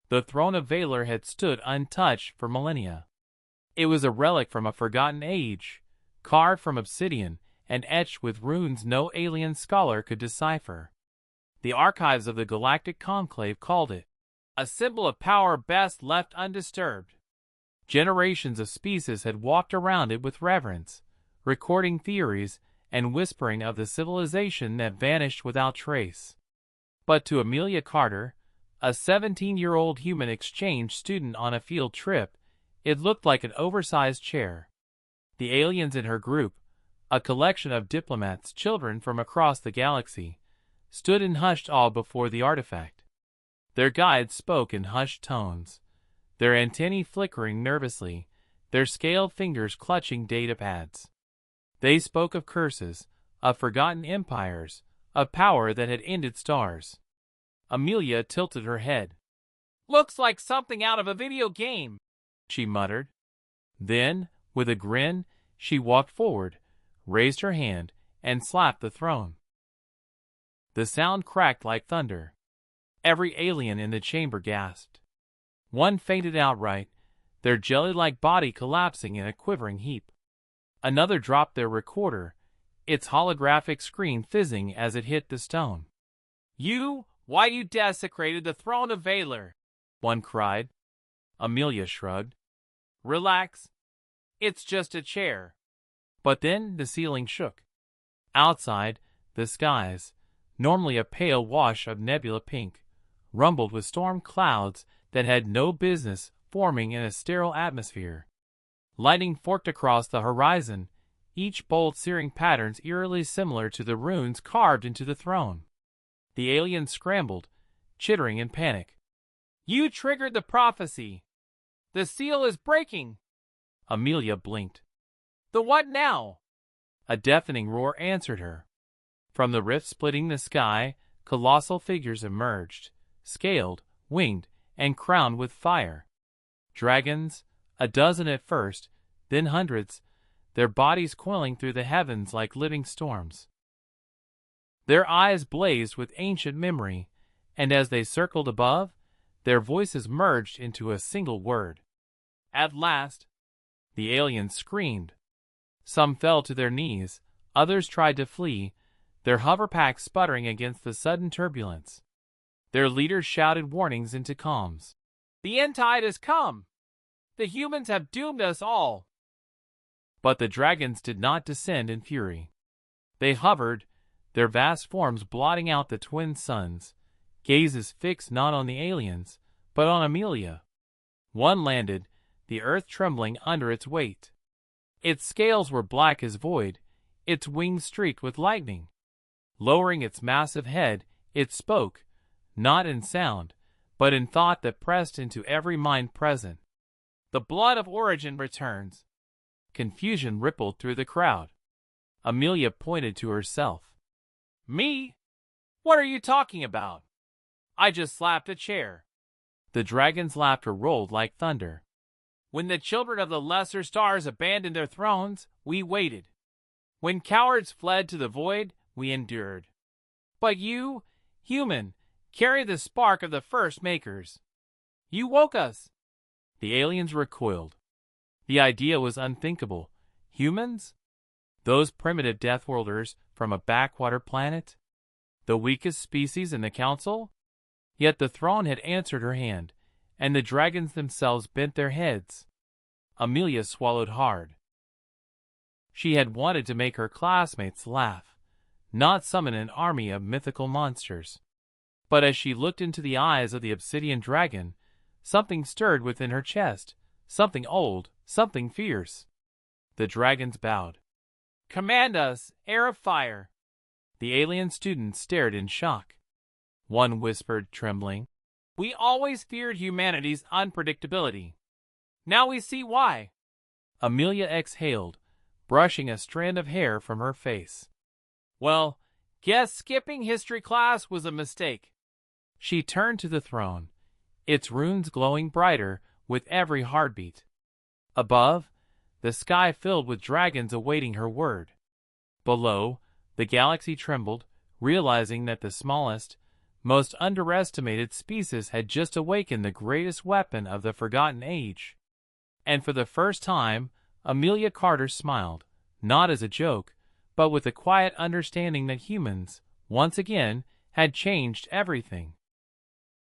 The throne of Valor had stood untouched for millennia. It was a relic from a forgotten age, carved from obsidian and etched with runes no alien scholar could decipher. The archives of the Galactic Conclave called it a symbol of power best left undisturbed. Generations of species had walked around it with reverence, recording theories and whispering of the civilization that vanished without trace. But to Amelia Carter, a 17-year-old human exchange student on a field trip, it looked like an oversized chair. The aliens in her group, a collection of diplomats' children from across the galaxy, stood in hushed awe before the artifact. Their guides spoke in hushed tones, their antennae flickering nervously, their scaled fingers clutching datapads. They spoke of curses, of forgotten empires, of power that had ended stars. Amelia tilted her head. "Looks like something out of a video game," she muttered. Then, with a grin, she walked forward, raised her hand, and slapped the throne. The sound cracked like thunder. Every alien in the chamber gasped. One fainted outright, their jelly-like body collapsing in a quivering heap. Another dropped their recorder, its holographic screen fizzing as it hit the stone. Why you desecrated the throne of Valor?" one cried. Amelia shrugged. "Relax. It's just a chair." But then the ceiling shook. Outside, the skies, normally a pale wash of nebula pink, rumbled with storm clouds that had no business forming in a sterile atmosphere. Lightning forked across the horizon, each bolt searing patterns eerily similar to the runes carved into the throne. The aliens scrambled, chittering in panic. "You triggered the prophecy. The seal is breaking." Amelia blinked. "The what now?" A deafening roar answered her. From the rift splitting the sky, colossal figures emerged, scaled, winged, and crowned with fire. Dragons, a dozen at first, then hundreds, their bodies coiling through the heavens like living storms. Their eyes blazed with ancient memory, and as they circled above, their voices merged into a single word. At last, the aliens screamed. Some fell to their knees, others tried to flee, their hoverpacks sputtering against the sudden turbulence. Their leaders shouted warnings into comms. "The end tide has come! The humans have doomed us all!" But the dragons did not descend in fury. They hovered, their vast forms blotting out the twin suns, gazes fixed not on the aliens, but on Amelia. One landed, the earth trembling under its weight. Its scales were black as void, its wings streaked with lightning. Lowering its massive head, it spoke, not in sound, but in thought that pressed into every mind present. "The blood of origin returns." Confusion rippled through the crowd. Amelia pointed to herself. "Me? What are you talking about? I just slapped a chair." The dragon's laughter rolled like thunder. "When the children of the lesser stars abandoned their thrones, we waited. When cowards fled to the void, we endured. But you, human, carry the spark of the first makers. You woke us." The aliens recoiled. The idea was unthinkable. Humans? Those primitive deathworlders from a backwater planet? The weakest species in the council? Yet the throne had answered her hand, and the dragons themselves bent their heads. Amelia swallowed hard. She had wanted to make her classmates laugh, not summon an army of mythical monsters. But as she looked into the eyes of the obsidian dragon, something stirred within her chest, something old, something fierce. The dragons bowed. "Command us, heir of fire." The alien students stared in shock. One whispered, trembling, "We always feared humanity's unpredictability. Now we see why." Amelia exhaled, brushing a strand of hair from her face. "Well, guess skipping history class was a mistake." She turned to the throne, its runes glowing brighter with every heartbeat. Above, the sky filled with dragons awaiting her word. Below, the galaxy trembled, realizing that the smallest, most underestimated species had just awakened the greatest weapon of the forgotten age. And for the first time, Amelia Carter smiled, not as a joke, but with a quiet understanding that humans, once again, had changed everything.